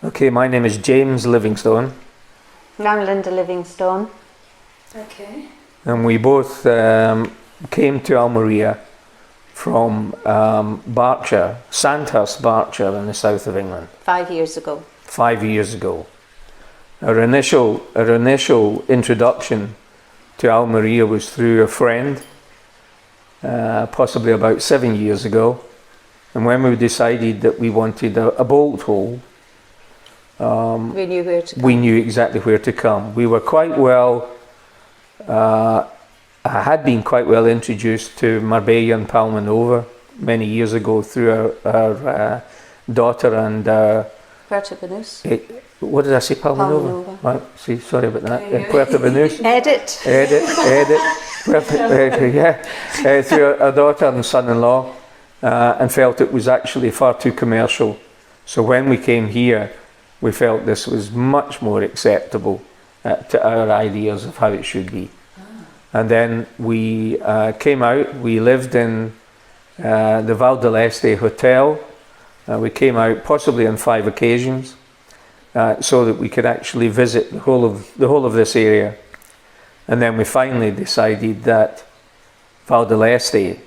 Okay, my name is James Livingstone. And I'm Lynda Livingstone. Okay. And we both came to Almeria from Berkshire, Sandhurst, Berkshire in the south of England. 5 years ago. 5 years ago. Our initial introduction to Almeria was through a friend, possibly about 7 years ago. And when we decided that we wanted a bolt hole, we knew where to come. we knew exactly where to come. We were quite well, I had been quite well introduced to Marbella and Palmanova many years ago through our daughter and Puerto Banús. what did I say, Palmanova? Palmanova. Right, see, sorry about that. Puerto Banús. Edit. Edit. Through our daughter and son-in-law, and felt it was actually far too commercial. So when we came here, we felt this was much more acceptable to our ideas of how it should be. And then we came out, we lived in the Val d'Este Hotel. We came out possibly on 5 occasions so that we could actually visit the whole of this area. And then we finally decided that Val d'Este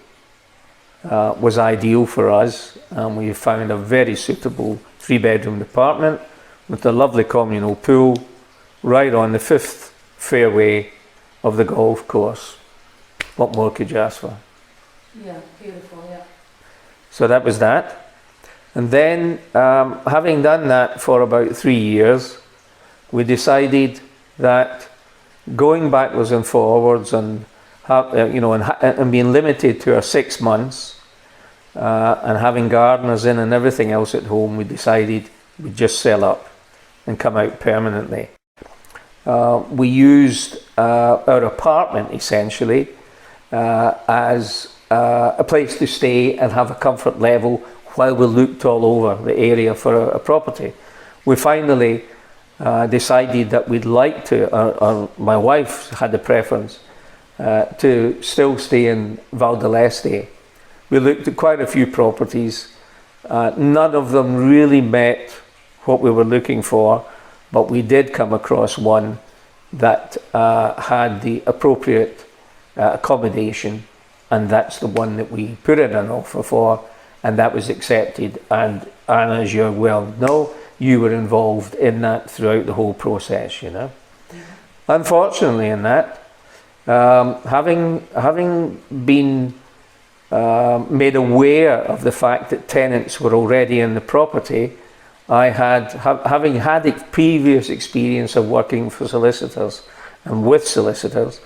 was ideal for us, and we found a very suitable 3-bedroom apartment with a lovely communal pool right on the 5th fairway of the golf course. What more could you ask for? Yeah, beautiful, yeah. So that was that. And then, having done that for about 3 years, we decided that going backwards and forwards and and being limited to our 6 months and having gardeners in and everything else at home, we decided we'd just sell up and come out permanently. We used our apartment essentially as a place to stay and have a comfort level while we looked all over the area for a property. We finally decided that we'd like to, my wife had the preference to still stay in Val d'Este. We looked at quite a few properties. None of them really met what we were looking for, but we did come across one that had the appropriate accommodation, and that's the one that we put in an offer for, and that was accepted. And as you well know, you were involved in that throughout the whole process, you know. Mm-hmm. Unfortunately in that, having been made aware of the fact that tenants were already in the property, I having had a previous experience of working for solicitors and with solicitors,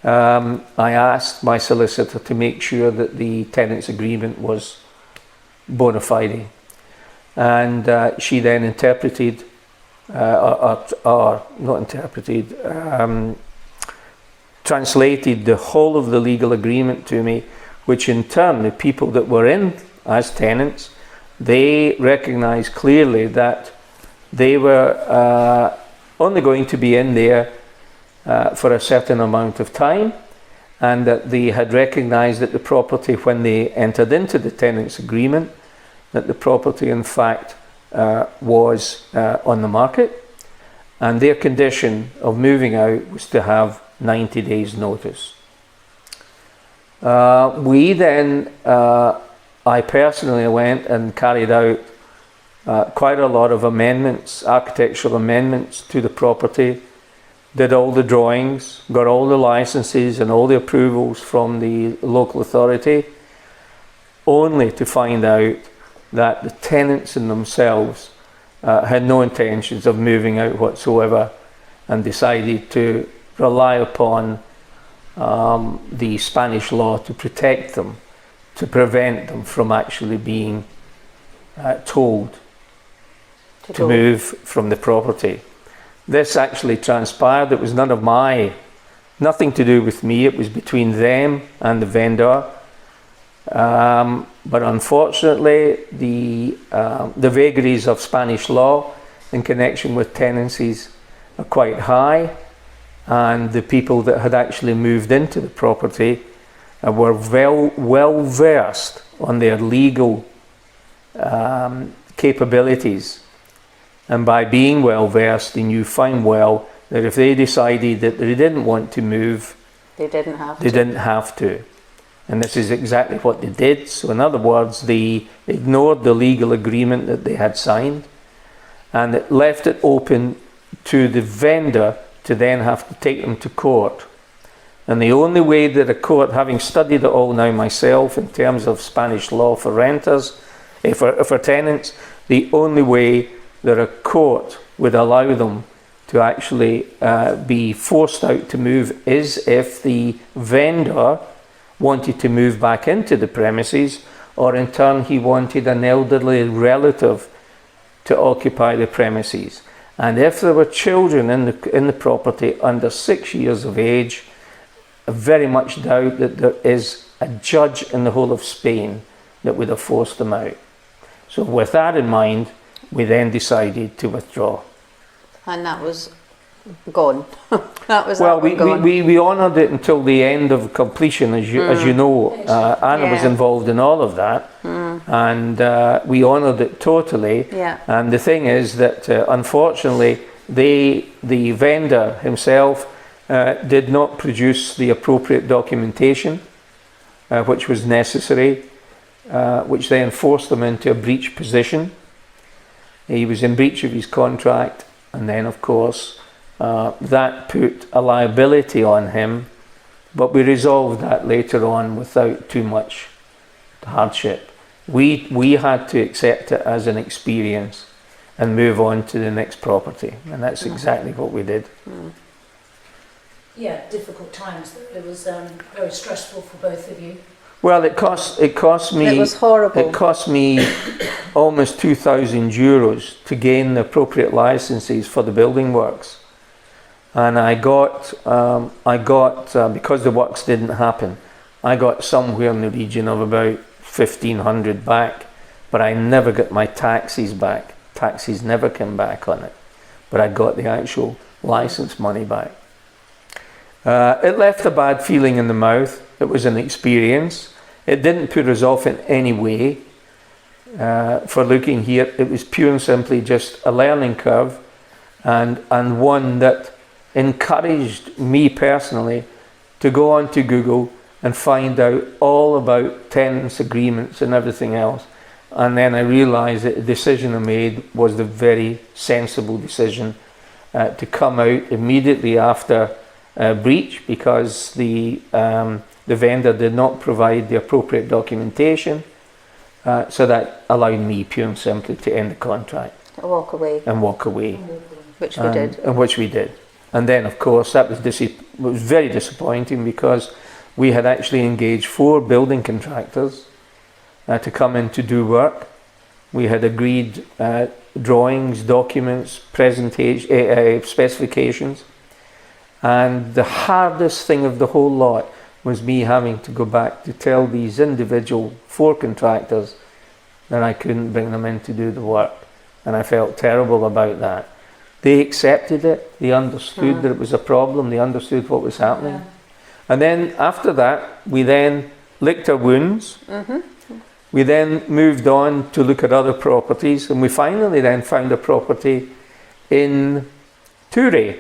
I asked my solicitor to make sure that the tenants agreement was bona fide, and she then interpreted, translated the whole of the legal agreement to me, which in turn the people that were in as tenants, they recognised clearly that they were only going to be in there for a certain amount of time, and that they had recognised that the property, when they entered into the tenants agreement, that the property in fact was on the market, and their condition of moving out was to have 90 days notice. We then, I personally went and carried out quite a lot of amendments, architectural amendments to the property, did all the drawings, got all the licenses and all the approvals from the local authority, only to find out that the tenants in themselves had no intentions of moving out whatsoever, and decided to rely upon the Spanish law to protect them, to prevent them from actually being told to move from the property. This actually transpired. It was nothing to do with me. It was between them and the vendor. But unfortunately, the vagaries of Spanish law in connection with tenancies are quite high, and the people that had actually moved into the property were well versed on their legal capabilities And by being well versed, they knew fine well that if they decided that they didn't want to move, They didn't have they to. didn't have to. And this is exactly what they did. So in other words, they ignored the legal agreement that they had signed, and it left it open to the vendor to then have to take them to court. And the only way that a court, having studied it all now myself in terms of Spanish law for renters, for tenants, the only way that a court would allow them to actually be forced out to move is if the vendor wanted to move back into the premises, or in turn he wanted an elderly relative to occupy the premises. And if there were children in the property under 6 years of age, I very much doubt that there is a judge in the whole of Spain that would have forced them out. So with that in mind, we then decided to withdraw. And that was gone. That was Well, gone. we honoured it until the end of completion, as you know. Anna was Yeah. involved in all of that, and we honoured it totally. Yeah. And the thing is that unfortunately, the vendor himself did not produce the appropriate documentation, which was necessary, which then forced them into a breach position. He was in breach of his contract, and then of course that put a liability on him, but we resolved that later on without too much hardship. We had to accept it as an experience and move on to the next property, and that's exactly what we did. Yeah, difficult times. It was very stressful for both of you. Well, it cost me. It was horrible. It cost me almost €2,000 to gain the appropriate licenses for the building works, and I got because the works didn't happen, I got somewhere in the region of about 1,500 back, but I never got my taxes back. Taxes never came back on it, but I got the actual license money back. It left a bad feeling in the mouth. It was an experience. It didn't put us off in any way for looking here. It was pure and simply just a learning curve, and one that encouraged me personally to go onto Google and find out all about tenants agreements and everything else. And then I realised that the decision I made was the very sensible decision to come out immediately after breach, because the vendor did not provide the appropriate documentation, so that allowed me pure and simply to end the contract Walk away, and walk away, which we did. and which we did. And then of course that was very disappointing, because we had actually engaged 4 building contractors to come in to do work. We had agreed drawings, documents, presentation, specifications. And the hardest thing of the whole lot was me having to go back to tell these individual 4 contractors that I couldn't bring them in to do the work. And I felt terrible about that. They accepted it. They understood that it was a problem. They understood what was happening. Yeah. And then after that, we then licked our wounds. We then moved on to look at other properties. And we finally then found a property in Ture.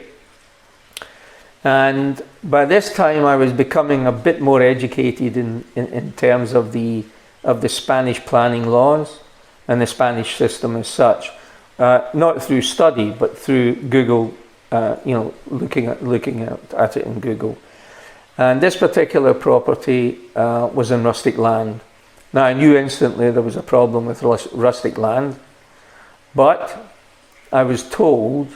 And by this time I was becoming a bit more educated in terms of the Spanish planning laws and the Spanish system as such, not through study but through Google, looking at it in Google. And this particular property was in rustic land. Now I knew instantly there was a problem with rustic land, but I was told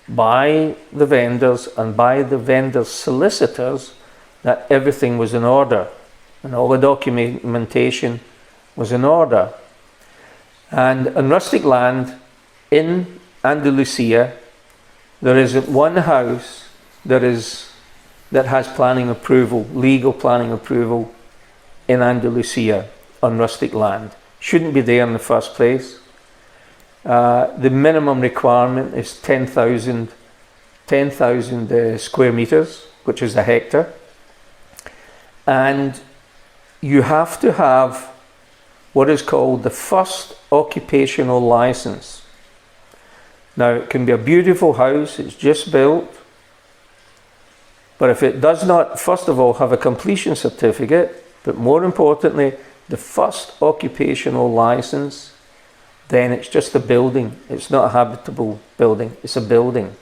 by the vendors and by the vendors' solicitors that everything was in order and all the documentation was in order. And in rustic land in Andalucia, there isn't one house that has planning approval, legal planning approval in Andalucia on rustic land. Shouldn't be there in the first place. The minimum requirement is 10,000 square meters, which is a hectare, and you have to have what is called the first occupational license. Now, it can be a beautiful house, it's just built, but if it does not, first of all, have a completion certificate, but more importantly, the first occupational license, then it's just a building. It's not a habitable building, it's a building.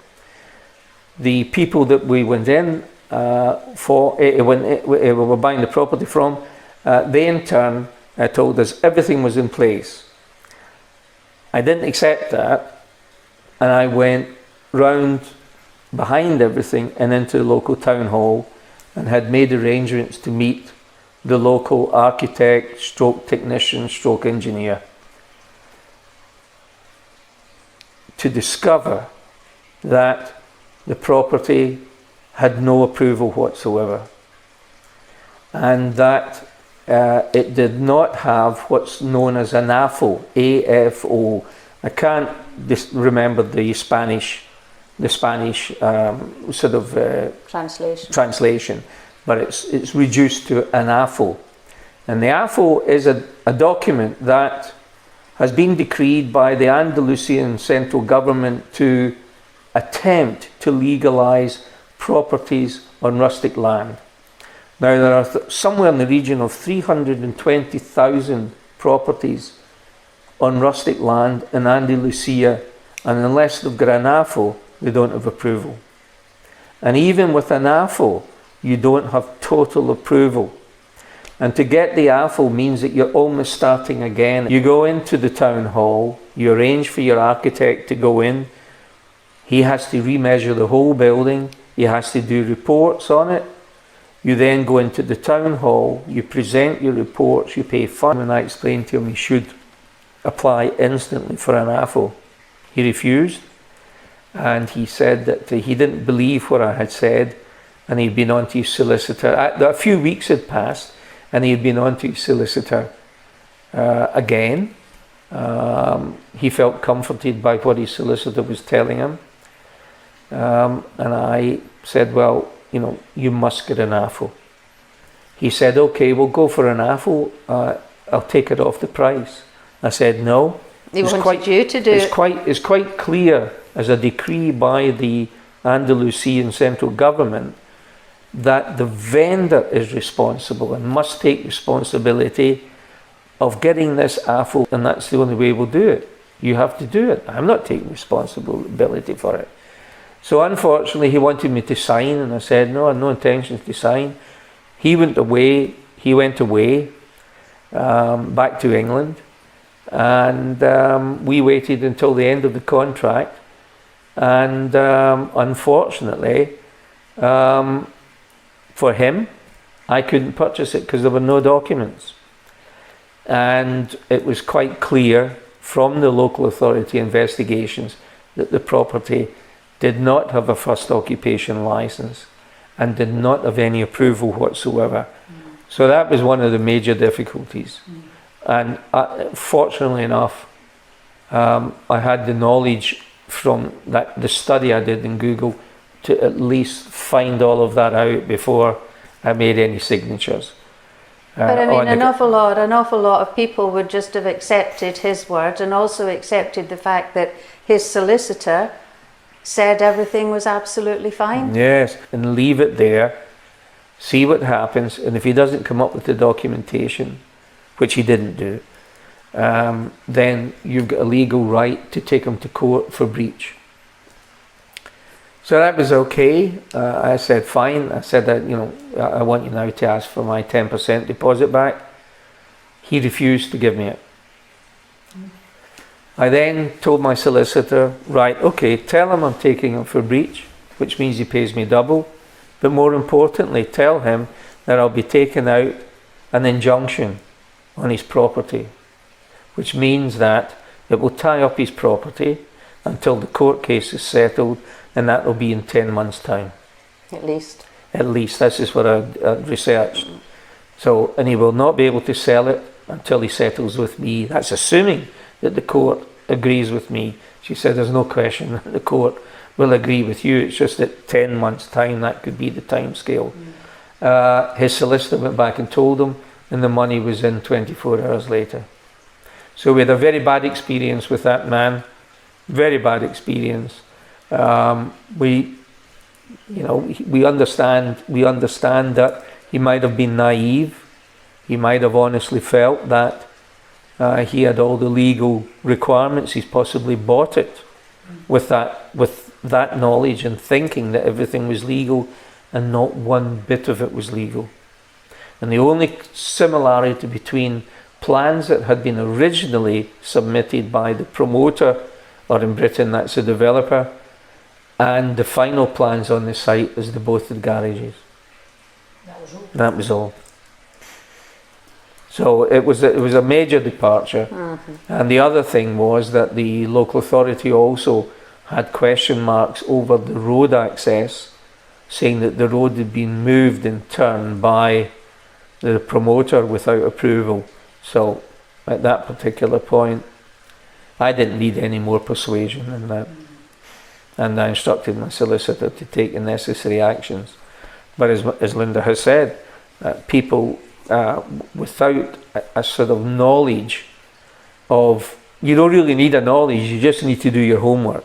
The people that we went in when we were buying the property from, they in turn told us everything was in place. I didn't accept that, and I went round behind everything and into the local town hall and had made arrangements to meet the local architect, stroke technician, stroke engineer, to discover that the property had no approval whatsoever, and that it did not have what's known as an AFFO, A-F-O. I can't remember the Spanish sort of translation, but it's reduced to an AFFO. And the AFFO is a document that has been decreed by the Andalusian central government to attempt to legalise properties on rustic land. Now, there are somewhere in the region of 320,000 properties on rustic land in Andalusia, and unless they've got an AFFO, they don't have approval. And even with an AFFO, you don't have total approval. And to get the AFFO means that you're almost starting again. You go into the town hall, you arrange for your architect to go in, he has to remeasure the whole building, he has to do reports on it. You then go into the town hall, you present your reports, you pay fine. When I explained to him he should apply instantly for an AFFO, he refused, and he said that he didn't believe what I had said, and he'd been on to his solicitor. A few weeks had passed, and he had been on to his solicitor again. He felt comforted by what his solicitor was telling him, and I said, well, you know, you must get an AFFO. He said, okay, we'll go for an AFFO, I'll take it off the price. I said, no. He wanted you to do it. It's quite clear as a decree by the Andalusian central government that the vendor is responsible and must take responsibility of getting this AFFO, and that's the only way we'll do it. You have to do it. I'm not taking responsibility for it. So unfortunately he wanted me to sign, and I said no, I had no intentions to sign. He went away back to England, and we waited until the end of the contract, and unfortunately for him, I couldn't purchase it because there were no documents. And it was quite clear from the local authority investigations that the property did not have a first occupation license and did not have any approval whatsoever. So that was one of the major difficulties. And fortunately enough, I had the knowledge from the study I did in Google to at least find all of that out before I made any signatures. But I mean, an awful lot of people would just have accepted his word, and also accepted the fact that his solicitor said everything was absolutely fine. Yes, and leave it there, see what happens, and if he doesn't come up with the documentation, which he didn't do, then you've got a legal right to take him to court for breach. So that was okay. I said fine. I said that, you know, I want you now to ask for my 10% deposit back. He refused to give me it. I then told my solicitor, right, okay, tell him I'm taking him for breach, which means he pays me double, but more importantly, tell him that I'll be taking out an injunction on his property, which means that it will tie up his property until the court case is settled, and that will be in 10 months' time. At least. At least, this is what I've researched. So, and he will not be able to sell it until he settles with me. That's assuming that the court agrees with me. She said there's no question that the court will agree with you. It's just that 10 months' time, that could be the time scale. His solicitor went back and told him, and the money was in 24 hours later. So we had a very bad experience with that man. very bad experience. We understand that he might have been naive. He might have honestly felt that he had all the legal requirements. He's possibly bought it with that knowledge and thinking that everything was legal, and not one bit of it was legal. And the only similarity between plans that had been originally submitted by the promoter, or in Britain that's the developer, and the final plans on the site is both the garages. That was all. So it was a major departure. And the other thing was that the local authority also had question marks over the road access, saying that the road had been moved in turn by the promoter without approval. So at that particular point, I didn't need any more persuasion than that. And I instructed my solicitor to take the necessary actions. But as Linda has said, people without a sort of knowledge of, you don't really need a knowledge, you just need to do your homework.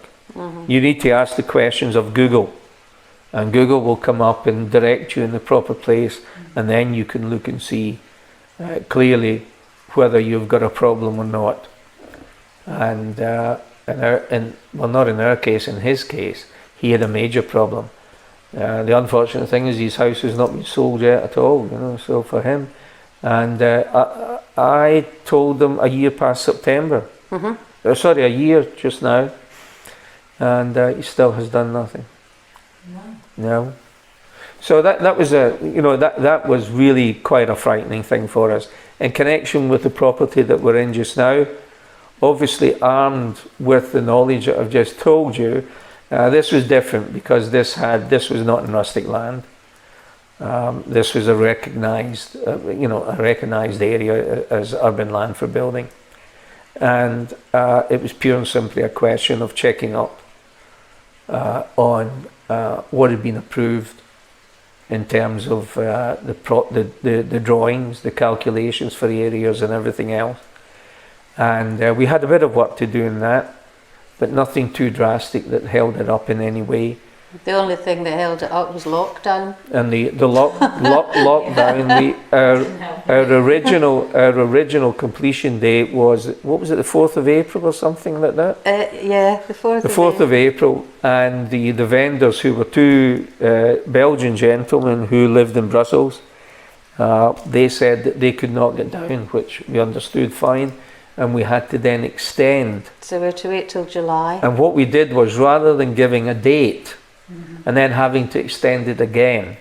You need to ask the questions of Google, and Google will come up and direct you in the proper place, and then you can look and see clearly whether you've got a problem or not. And well, not in our case, in his case, he had a major problem. The unfortunate thing is his house has not been sold yet at all, so for him. And I told them a year past September. Sorry, a year just now. And he still has done nothing. No. So that was that was really quite a frightening thing for us. In connection with the property that we're in just now, obviously armed with the knowledge that I've just told you, this was different because this was not in rustic land. This was a recognised area as urban land for building, and it was pure and simply a question of checking up on what had been approved in terms of the drawings, the calculations for the areas and everything else. And we had a bit of work to do in that, but nothing too drastic that held it up in any way. The only thing that held it up was lockdown. And the lockdown, our original completion date was, what was it, the 4th of April or something like that? Yeah, the 4th. The 4th of April, and the vendors, who were two Belgian gentlemen who lived in Brussels, they said that they could not get down, which we understood fine. And we had to then extend. So we're to wait till July. And what we did was, rather than giving a date and then having to extend it again,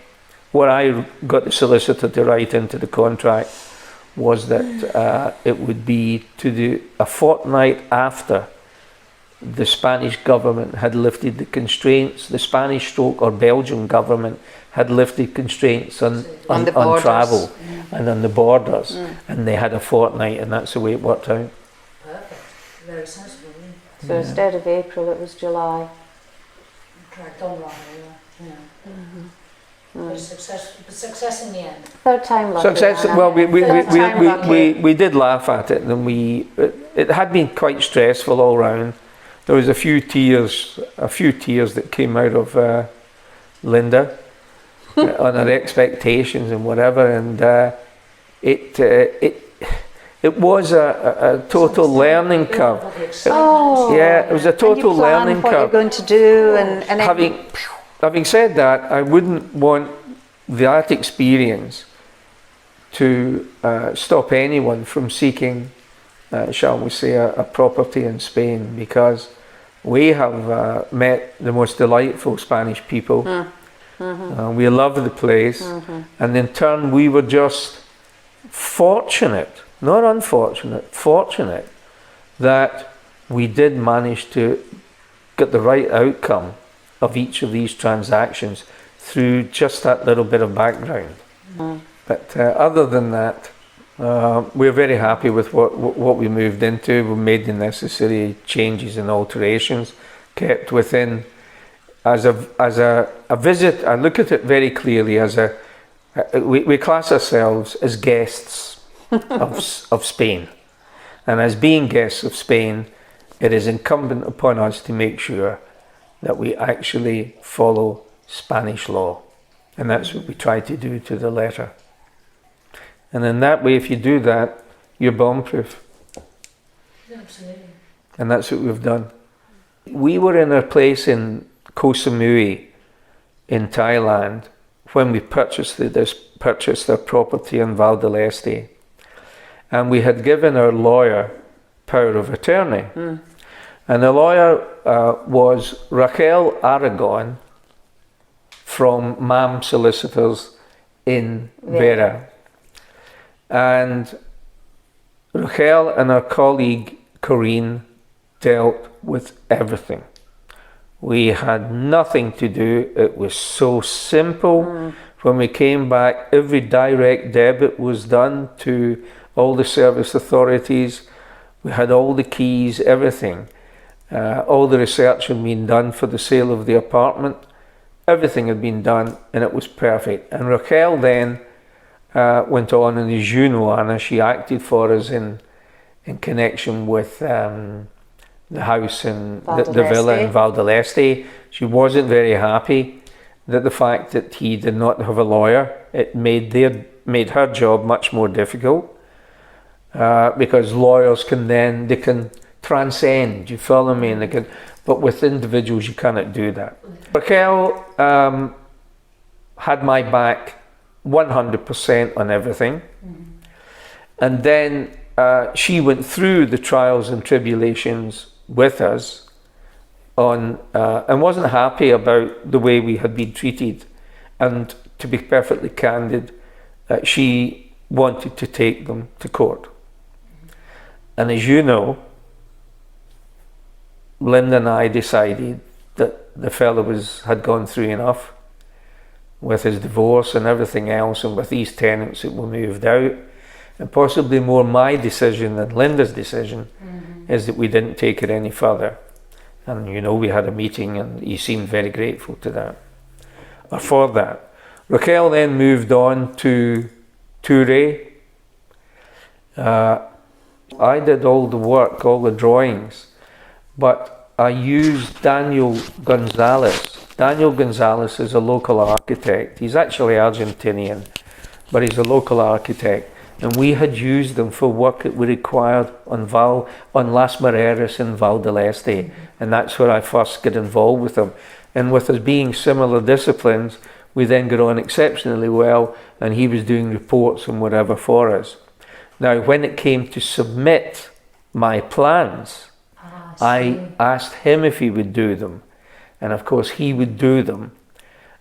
what I got the solicitor to write into the contract was that it would be to do a fortnight after the Spanish government had lifted the constraints, the Spanish or Belgian government had lifted constraints on travel and on the borders, and they had a fortnight, and that's the way it worked out. Perfect. Very sensible. So instead of April, it was July. Dragged on rather, Success in the end. Third time lucky. Success. Well, we did laugh at it, and it had been quite stressful all round. There was a few tears that came out of Linda on her expectations and whatever, and it was a total learning curve. It was a total learning curve. What you're going to do, and having said that, I wouldn't want that experience to stop anyone from seeking, shall we say, a property in Spain, because we have met the most delightful Spanish people. We love the place, and in turn we were just fortunate, not unfortunate, fortunate that we did manage to get the right outcome of each of these transactions through just that little bit of background. But other than that, we're very happy with what we moved into. We made the necessary changes and alterations, kept within. As a visit, I look at it very clearly as we class ourselves as guests of Spain, and as being guests of Spain, it is incumbent upon us to make sure that we actually follow Spanish law. And that's what we try to do to the letter. And in that way, if you do that, you're bomb-proof. Absolutely. And that's what we've done. We were in a place in Koh Samui in Thailand when we purchased our property in Val d'Este. And we had given our lawyer power of attorney. And the lawyer was Raquel Aragon from MAM Solicitors in Vera. And Raquel and her colleague Corinne dealt with everything. We had nothing to do. It was so simple. When we came back, every direct debit was done to all the service authorities. We had all the keys, everything. All the research had been done for the sale of the apartment. Everything had been done, and it was perfect. And Raquel then went on, and as you know, Anna, she acted for us in connection with the house in the villa in Val d'Este. She wasn't very happy that the fact that he did not have a lawyer, it made her job much more difficult, because lawyers can transcend, you follow me? And but with individuals you cannot do that. Raquel had my back 100% on everything. And then she went through the trials and tribulations with us and wasn't happy about the way we had been treated. And to be perfectly candid, she wanted to take them to court. And as you know, Lynda and I decided that the fellow had gone through enough with his divorce and everything else, and with these tenants that were moved out. And possibly more my decision than Lynda's decision is that we didn't take it any further. And you know, we had a meeting and he seemed very grateful to that, or for that. Raquel then moved on to Ture. I did all the work, all the drawings, but I used Daniel Gonzalez. Daniel Gonzalez is a local architect. He's actually Argentinian, but he's a local architect. And we had used them for work that we required on Las Barreras in Val d'Este. And that's where I first got involved with them. And with us being similar disciplines, we then got on exceptionally well, and he was doing reports and whatever for us. Now, when it came to submit my plans, I asked him if he would do them. And of course, he would do them.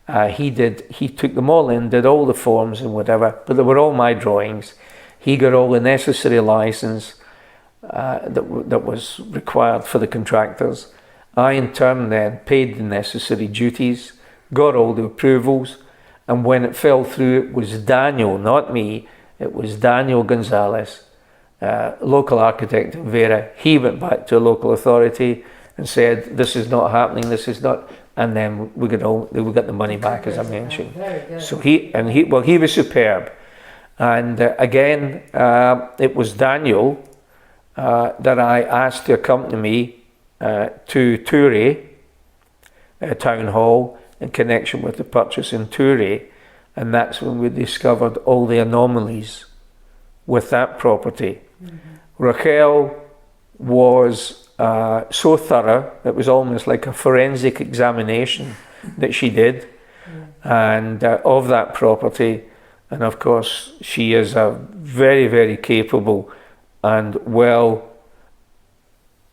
He took them all in, did all the forms and whatever, but they were all my drawings. He got all the necessary license that was required for the contractors. I in turn then paid the necessary duties, got all the approvals, and when it fell through, it was Daniel, not me, it was Daniel Gonzalez, local architect in Vera. He went back to a local authority and said, this is not happening, this is not, and then we got the money back, as I mentioned. So he was superb. And again, it was Daniel that I asked to accompany me to Ture Town Hall in connection with the purchase in Ture, and that's when we discovered all the anomalies with that property. Raquel was so thorough, it was almost like a forensic examination that she did, and of that property. And of course, she is a very, very capable and well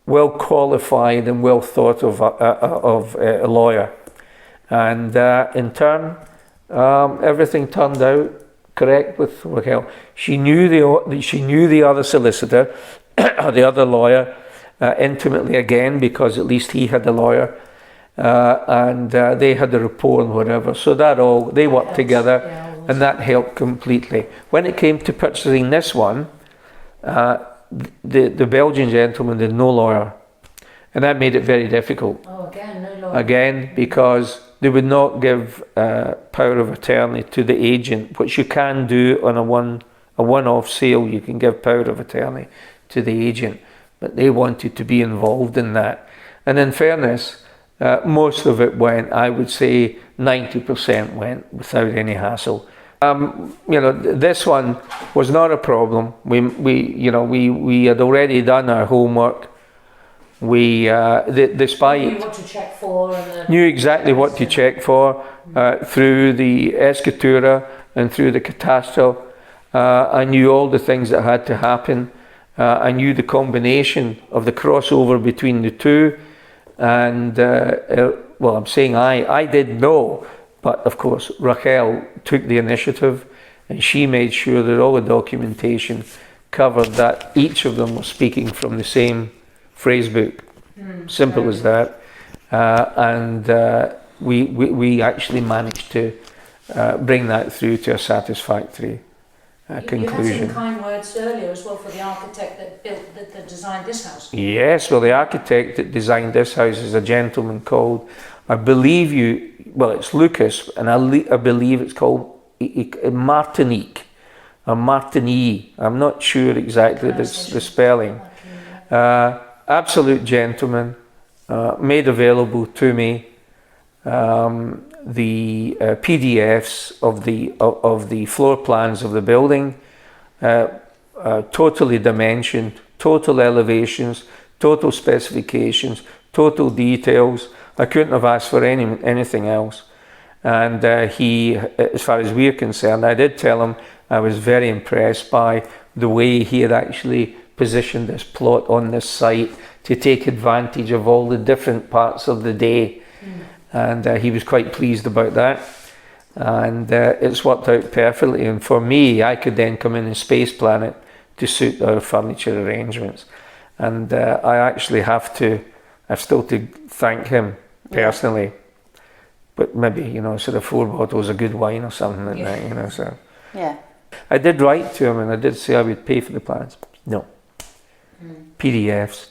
qualified and well thought of a lawyer. And in turn, everything turned out correct with Raquel. She knew the other solicitor, or the other lawyer, intimately again, because at least he had a lawyer, and they had the rapport and whatever. So they worked together. And that helped completely. When it came to purchasing this one, the Belgian gentleman did no lawyer, and that made it very difficult. Oh, again, no lawyer. Again, because they would not give power of attorney to the agent, which you can do on a one-off sale. You can give power of attorney to the agent, but they wanted to be involved in that. And in fairness, most of it went, I would say 90% went without any hassle. This one was not a problem. We had already done our homework. Despite knew what to check for, and knew exactly what to check for through the escritura and through the catastro. I knew all the things that had to happen. I knew the combination of the crossover between the two, and well, I'm saying I did know. But of course, Raquel took the initiative, and she made sure that all the documentation covered that each of them was speaking from the same phrase book. Simple as that. And we actually managed to bring that through to a satisfactory conclusion. You had some kind words earlier as well for the architect that designed this house. Yes, well, the architect that designed this house is a gentleman called, it's Lucas, and I believe it's called Martinique, or Martigny. I'm not sure exactly the spelling. Absolute gentleman, made available to me the PDFs of the floor plans of the building, totally dimensioned, total elevations, total specifications, total details. I couldn't have asked for anything else. And he, as far as we're concerned, I did tell him I was very impressed by the way he had actually positioned this plot on this site to take advantage of all the different parts of the day. And he was quite pleased about that. And it's worked out perfectly. And for me, I could then come in and space plan it to suit our furniture arrangements. And I've still to thank him personally. But maybe, sort of 4 bottles of good wine or something like that, so. Yeah. I did write to him and I did say I would pay for the plans. No. PDFs,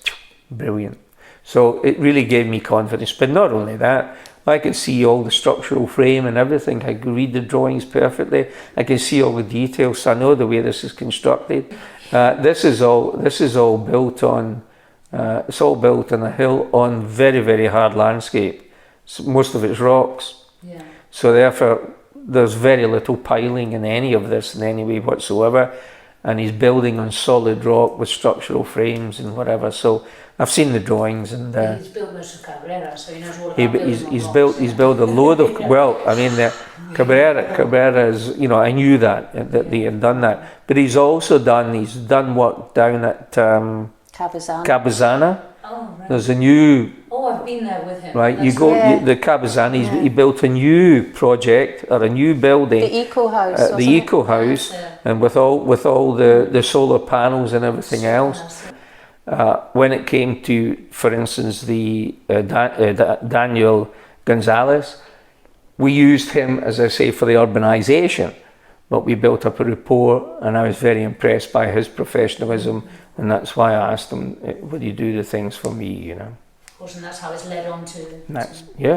brilliant. So it really gave me confidence. But not only that, I could see all the structural frame and everything. I could read the drawings perfectly. I can see all the details. So I know the way this is constructed. This is all built on. It's all built on a hill on very, very hard landscape. So most of it's rocks. Yeah. So therefore, there's very little piling in any of this in any way whatsoever. And he's building on solid rock with structural frames and whatever. So I've seen the drawings, and he's built most of Cabrera, so he knows all about he's built a load of Cabrera is, I knew that they had done that, but he's done work down at Cabazana. Oh, right. There's a new. Oh, I've been there with him. Right, the Cabazana. He built a new project or a new building. The eco house. The eco house, and with all the solar panels and everything else. When it came to, for instance, the Daniel Gonzalez, we used him, as I say, for the urbanisation, but we built up a rapport, and I was very impressed by his professionalism, and that's why I asked him, would you do the things for me, Of course, and that's how it's led on to. He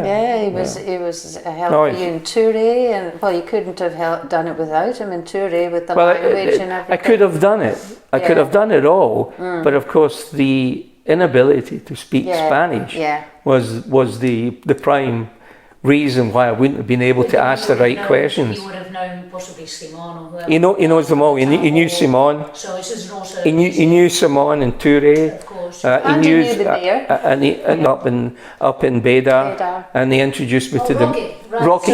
was helping you in Touré, and you couldn't have done it without him in Touré with the language and everything. I could have done it. I could have done it all, but of course the inability to speak Spanish was the prime reason why I wouldn't have been able to ask the right questions. He would have known possibly Simon or whoever. He knows them all. He knew Simon. So this is also. He knew Simon and Touré. Of course. He knew the mayor. And up in Bedar, and they introduced me to Rocky.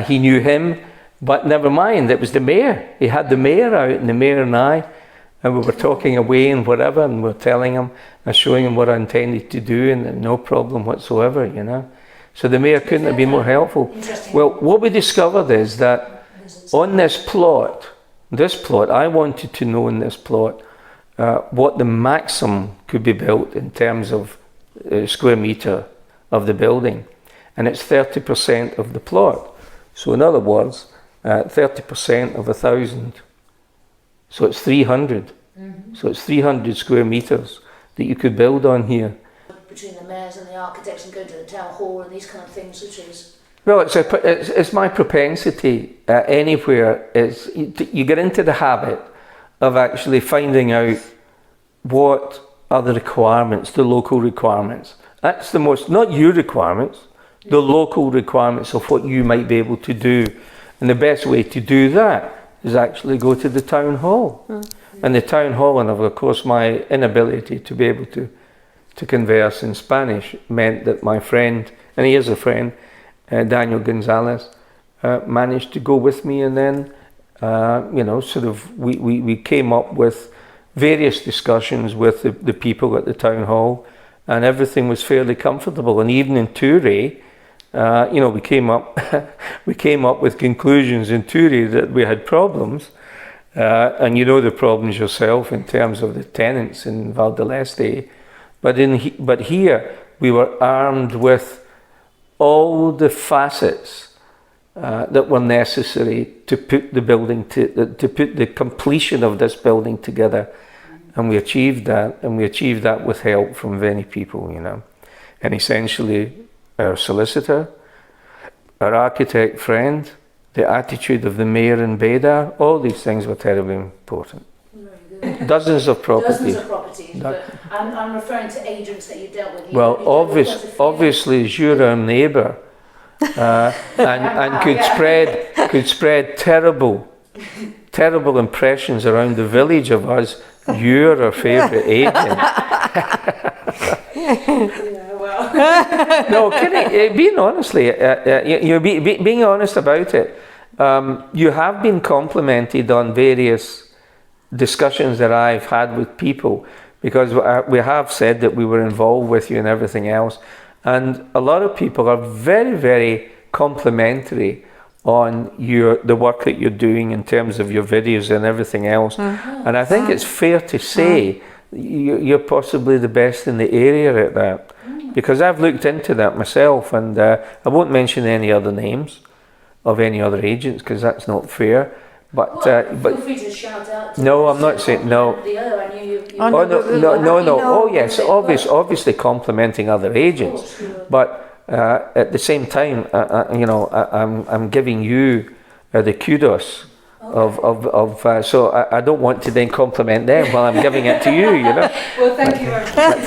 He knew him, but never mind. It was the mayor. He had the mayor out, and the mayor and I. And we were talking away and whatever, and we were telling him and showing him what I intended to do, and no problem whatsoever, So the mayor couldn't have been more helpful. Well, what we discovered is that on this plot, I wanted to know in this plot what the maximum could be built in terms of square metre of the building. And it's 30% of the plot. So in other words, 30% of 1,000. So it's 300. So it's 300 square metres that you could build on here. Between the mayors and the architects and going to the town hall and these kind of things, which is... Well, it's my propensity anywhere. You get into the habit of actually finding out what are the requirements, the local requirements. That's the most, not your requirements, the local requirements of what you might be able to do. And the best way to do that is actually go to the town hall. And the town hall, and of course my inability to be able to converse in Spanish meant that my friend, and he is a friend, Daniel Gonzalez, managed to go with me, and then sort of we came up with various discussions with the people at the town hall, and everything was fairly comfortable. And even in Touré, we came up with conclusions in Touré that we had problems, and you know the problems yourself in terms of the tenants in Val d'Este. But here we were armed with all the facets that were necessary to put the building to put the completion of this building together, and we achieved that, with help from many people, and essentially our solicitor, our architect friend, the attitude of the mayor in Bedar. All these things were terribly important. Dozens of properties. But I'm referring to agents that you dealt with. Well, obviously, as you're our neighbour, and could spread terrible impressions around the village of us. You're our favourite agent. No, being honestly, being honest about it, you have been complimented on various discussions that I've had with people, because we have said that we were involved with you and everything else, and a lot of people are very, very complimentary on the work that you're doing in terms of your videos and everything else. And I think it's fair to say you're possibly the best in the area at that, because I've looked into that myself, and I won't mention any other names of any other agents, because that's not fair. But feel free to shout out. No, I'm not saying no. The other, I knew you. No. Oh yes, obviously complimenting other agents, but at the same time, I'm giving you the kudos so I don't want to then compliment them while I'm giving it to you. Well, thank you very much.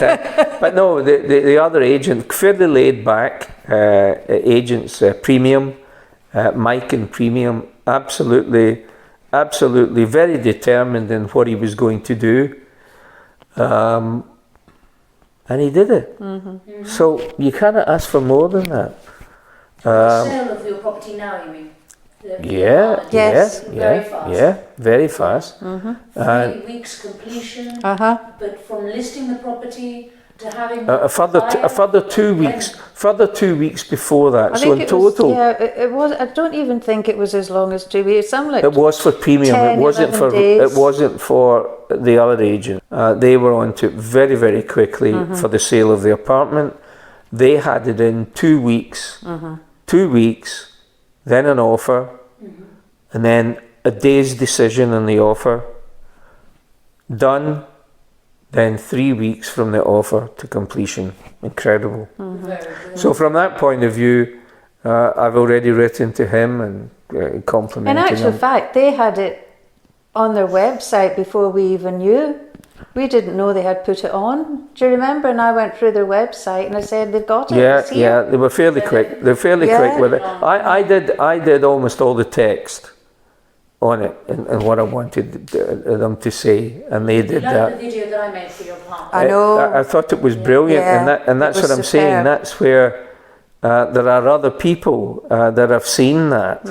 But no, the other agent, fairly laid back agents, premium, Mike and premium, absolutely very determined in what he was going to do, and he did it. So you cannot ask for more than that. The sale of your property now, you mean? Very fast. 3 weeks completion. But from listing the property to having a further 2 weeks. Further 2 weeks before that. So in total, it was. I don't even think it was as long as 2 weeks. Something like it was for premium. 10, it wasn't for. days. It wasn't for the other agent. They were on to it very, very quickly for the sale of the apartment. They had it in 2 weeks. 2 weeks. Then an offer, and then a day's decision on the offer. Done. Then 3 weeks from the offer to completion. Incredible. So from that point of view, I've already written to him and complimented him. In actual fact, they had it on their website before we even knew. We didn't know they had put it on. Do you remember? And I went through their website and I said they've got it. Yeah, they were fairly quick. They're fairly quick with it. I did almost all the text on it and what I wanted them to say, and they did that. The video that I made for your part. I know. I thought it was brilliant, and that's what I'm saying. That's where there are other people that have seen that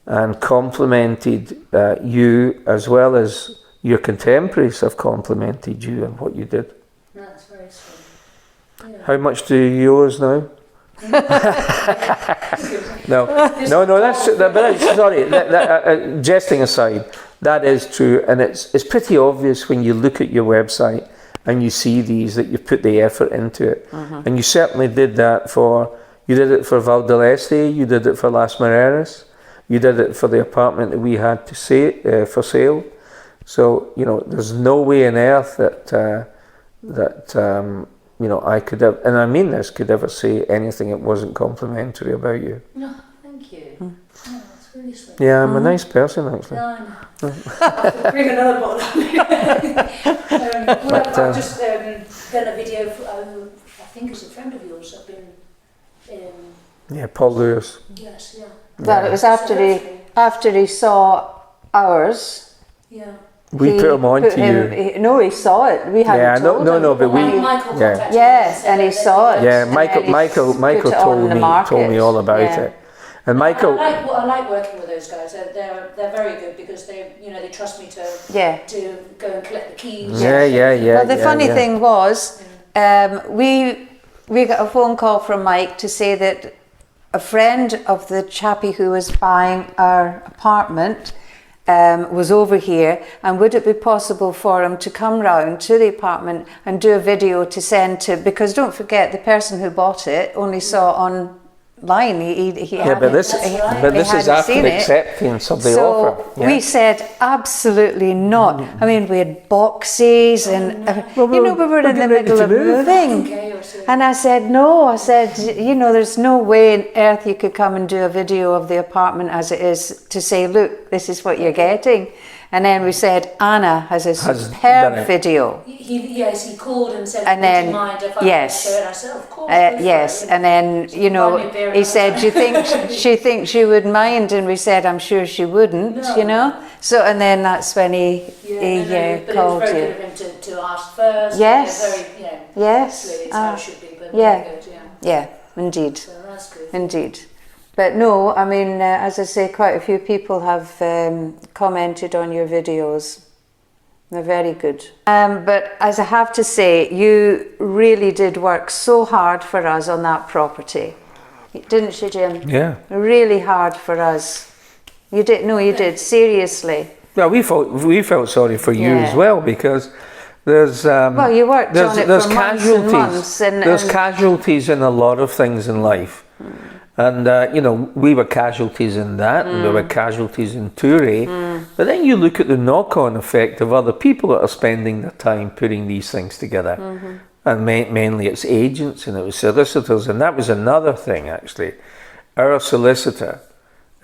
and complimented you, as well as your contemporaries have complimented you and what you did. That's very sweet. Yeah. How much do you owe us now? No. Sorry. Jesting aside, that is true, and it's pretty obvious when you look at your website and you see these that you put the effort into it, and you certainly did that You did it for Val d'Este, you did it for Las Moreras, you did it for the apartment that we had to for sale. So there's no way on earth that I could have, and I mean this, could ever say anything that wasn't complimentary about you. No, thank you. No, that's really pleased with. Yeah, I'm a nice person, actually. No, I know. Bring another bottle. I've just done a video for, I think it's a friend of yours. I've been. Yeah, Paul Lewis. Yes, yeah. Well, it was after he saw ours. Yeah. We put him on to you. No, he saw it. We hadn't told him. No, but we. Michael Yes, and he saw it. Yeah, Michael told me all about it. And Michael, I like working with those guys. They're very good because they trust me to go and collect the keys. Yeah. Well, the funny thing was, we got a phone call from Mike to say that a friend of the chappie who was buying our apartment was over here, and would it be possible for him to come round to the apartment and do a video to send to, because don't forget, the person who bought it only saw online. But this is after acceptance of the offer. So we said absolutely not. I mean, we had boxes and we were in the middle of moving. And I said no. I said, there's no way on earth you could come and do a video of the apartment as it is to say, look, this is what you're getting. And then we said, Anna has a superb video. He called and said, and then, would you mind if I yes, and I said, of course. yes, and then, he said, do you think she thinks she would mind? And we said, I'm sure she wouldn't, So, and then that's when he called you. But it was very good of him to ask first. Yes. Yes. It's how it should be, but yeah. very good, Yeah, indeed. So that's good. Indeed. But no, I mean, as I say, quite a few people have commented on your videos. They're very good. But as I have to say, you really did work so hard for us on that property. Didn't you, Jim? Yeah. Really hard for us. You did, no, you did, seriously. Well, we felt sorry for you as well, because there's well, you worked on it for casualties. months and months. There's casualties in a lot of things in life. And, we were casualties in that, and there were casualties in Toure. But then you look at the knock-on effect of other people that are spending their time putting these things together. And mainly it's agents and it was solicitors. And that was another thing, actually. Our solicitor,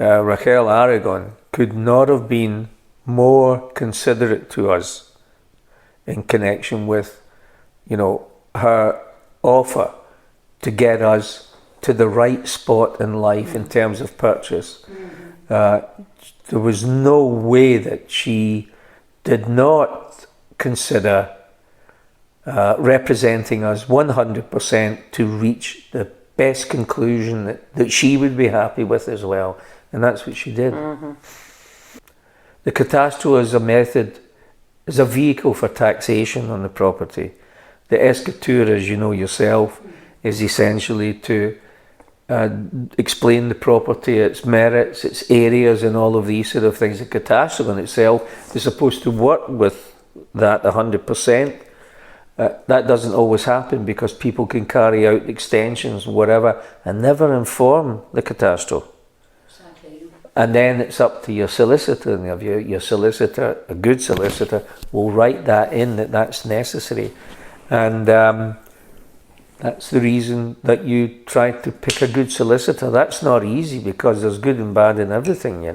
Raquel Aragon, could not have been more considerate to us in connection with, her offer to get us to the right spot in life in terms of purchase. There was no way that she did not consider representing us 100% to reach the best conclusion that she would be happy with as well. And that's what she did. The catastro is a method, is a vehicle for taxation on the property. The escritura, as you know yourself, is essentially to explain the property, its merits, its areas, and all of these sort of things. The catastro in itself is supposed to work with that 100%. That doesn't always happen because people can carry out extensions, whatever, and never inform the catastro. Exactly. And then it's up to your solicitor, and your solicitor, a good solicitor, will write that in that's necessary. And that's the reason that you try to pick a good solicitor. That's not easy because there's good and bad in everything,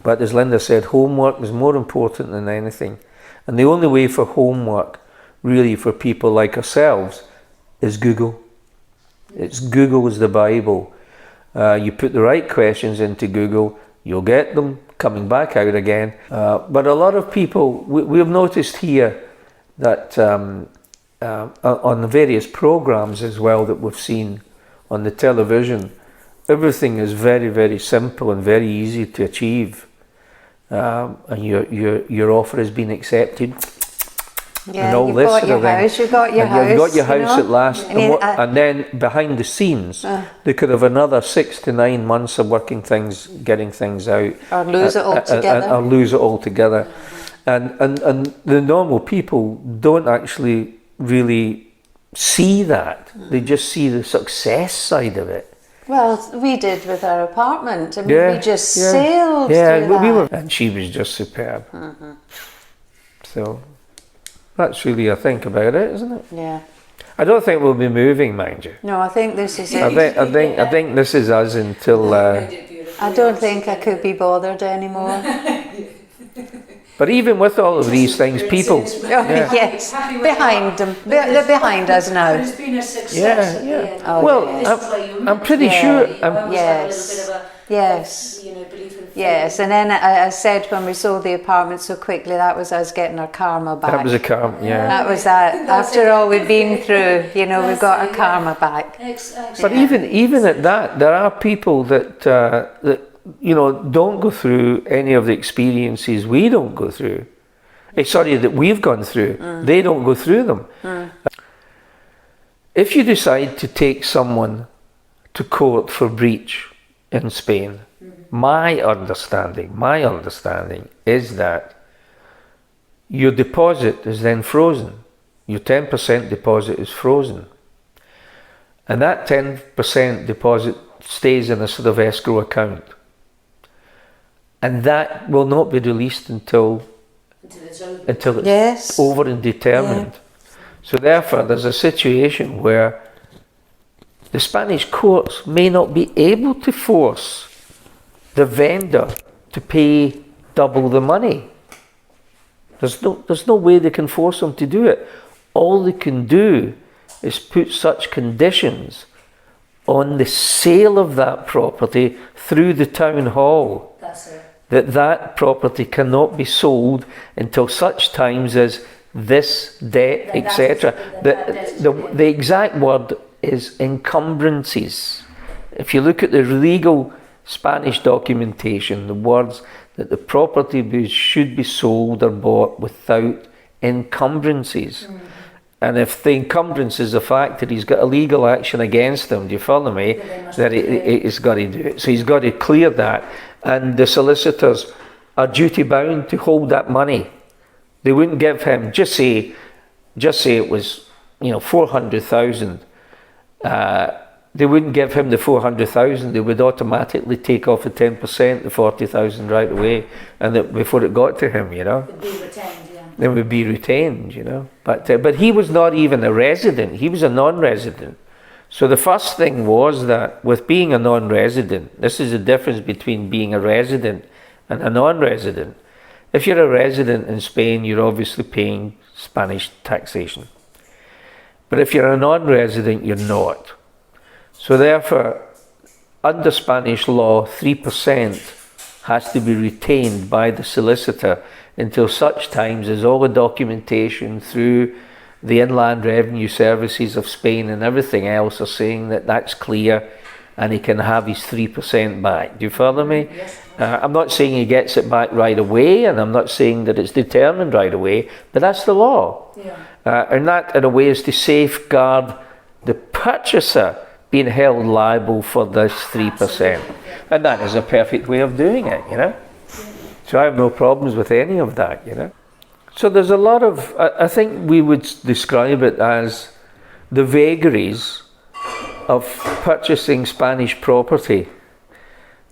But as Linda said, homework is more important than anything. And the only way for homework, really for people like ourselves, is Google. Google is the Bible. You put the right questions into Google, you'll get them coming back out again. But a lot of people, we have noticed here that on the various programs as well that we've seen on the television, everything is very, very simple and very easy to achieve. And your offer has been accepted. Yeah, and all you've this got sort your of thing. house, you've got your house. You've got your house at last. And then behind the scenes, they could have another 6 to 9 months of working things, getting things out. Or lose it altogether. Or lose it altogether. And the normal people don't actually really see that. They just see the success side of it. Well, we did with our apartment. I mean, we just sailed through that. And she was just superb. So that's really, I think, about it, isn't it? Yeah. I don't think we'll be moving, mind you. No, I think this is it. I think this is us until I don't think I could be bothered anymore. But even with all of these things, people... Yes, behind them. They're behind us now. But it's been a success. Yeah. Oh, well, I'm pretty sure... Yes. You know, belief in yes, and then I said when we sold the apartment so quickly, that was us getting our karma back. That was a karma, yeah. That was that. After all we've been through, you know, we've got our karma back. But even at that, there are people that you know, don't go through any of the experiences we don't go through. Sorry, that we've gone through. They don't go through them. If you decide to take someone to court for breach in Spain, my understanding is that your deposit is then frozen. Your 10% deposit is frozen. And that 10% deposit stays in a sort of escrow account. And that will not be released until it's over and determined. So therefore there's a situation where the Spanish courts may not be able to force the vendor to pay double the money. There's no way they can force them to do it. All they can do is put such conditions on the sale of that property through the town hall. That's it. That property cannot be sold until such times as this debt, etc. The exact word is encumbrances. If you look at the legal Spanish documentation, the words that the property should be sold or bought without encumbrances. And if the encumbrance is the fact that he's got a legal action against him, do you follow me? That he's got to do it. So he's got to clear that. And the solicitors are duty bound to hold that money. They wouldn't give him, just say it was, 400,000. They wouldn't give him the 400,000. They would automatically take off the 10%, the 40,000 right away, and before it got to him, It'd be retained, It would be retained, But he was not even a resident. He was a non-resident. So the first thing was that with being a non-resident, this is the difference between being a resident and a non-resident. If you're a resident in Spain, you're obviously paying Spanish taxation. But if you're a non-resident, you're not. So therefore, under Spanish law, 3% has to be retained by the solicitor until such times as all the documentation through the Inland Revenue Services of Spain and everything else are saying that that's clear and he can have his 3% back. Do you follow me? Yes. I'm not saying he gets it back right away, and I'm not saying that it's determined right away, but that's the law. And that in a way is to safeguard the purchaser being held liable for this 3%. And that is a perfect way of doing it, So I have no problems with any of that, So there's a lot of, I think we would describe it as the vagaries of purchasing Spanish property.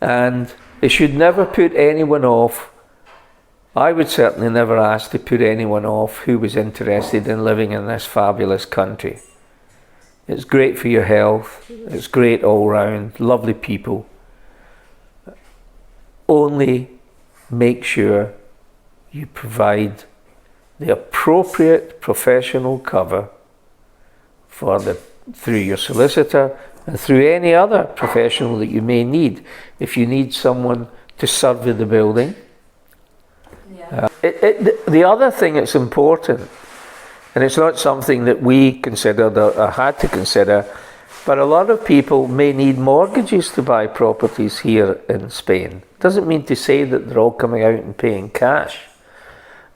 And it should never put anyone off. I would certainly never ask to put anyone off who was interested in living in this fabulous country. It's great for your health. It's great all round. Lovely people. Only make sure you provide the appropriate professional cover through your solicitor and through any other professional that you may need. If you need someone to survey the building. The other thing that's important, and it's not something that we considered or had to consider, but a lot of people may need mortgages to buy properties here in Spain. Doesn't mean to say that they're all coming out and paying cash.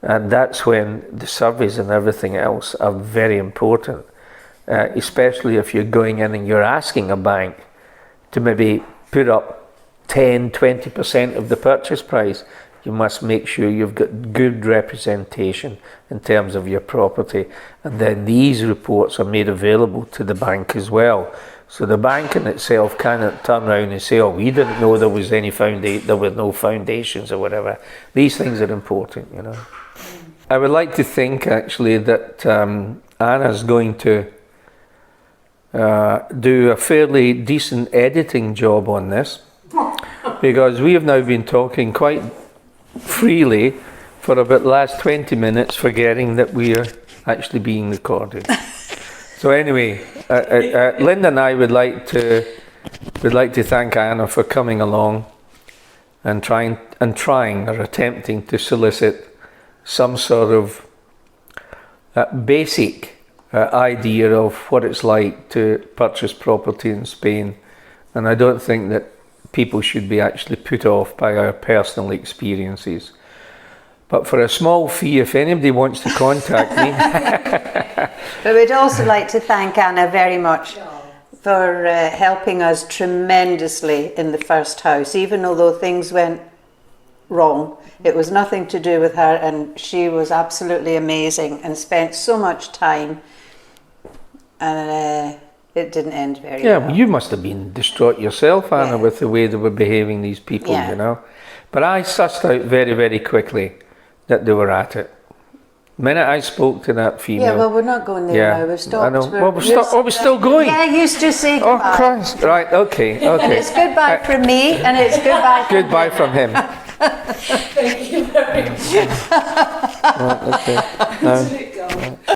And that's when the surveys and everything else are very important, especially if you're going in and you're asking a bank to maybe put up 10-20% of the purchase price. You must make sure you've got good representation in terms of your property, and then these reports are made available to the bank as well. So the bank in itself cannot turn around and say, "Oh, we didn't know there was there were no foundations," or whatever. These things are important, I would like to think actually that Anna's going to do a fairly decent editing job on this. because we have now been talking quite freely for about the last 20 minutes, forgetting that we are actually being recorded. So anyway, Lynda and I would like to thank Anna for coming along and trying or attempting to solicit some sort of basic idea of what it's like to purchase property in Spain. And I don't think that people should be actually put off by our personal experiences. But for a small fee, if anybody wants to contact me. But we'd also like to thank Anna very much for helping us tremendously in the first house. Even although things went wrong, it was nothing to do with her, and she was absolutely amazing and spent so much time, and it didn't end very well. Well, you must have been distraught yourself, Anna, with the way they were behaving, these people, you know. But I sussed out very, very quickly that they were at it. The minute I spoke to that female... Yeah, well, we're not going there now. We've stopped. I know. We're still going. Yeah, you used to say goodbye. Oh, Christ. Right, okay. And it's goodbye from me, and it's goodbye from goodbye from him. Thank you very much. Right, okay. Now,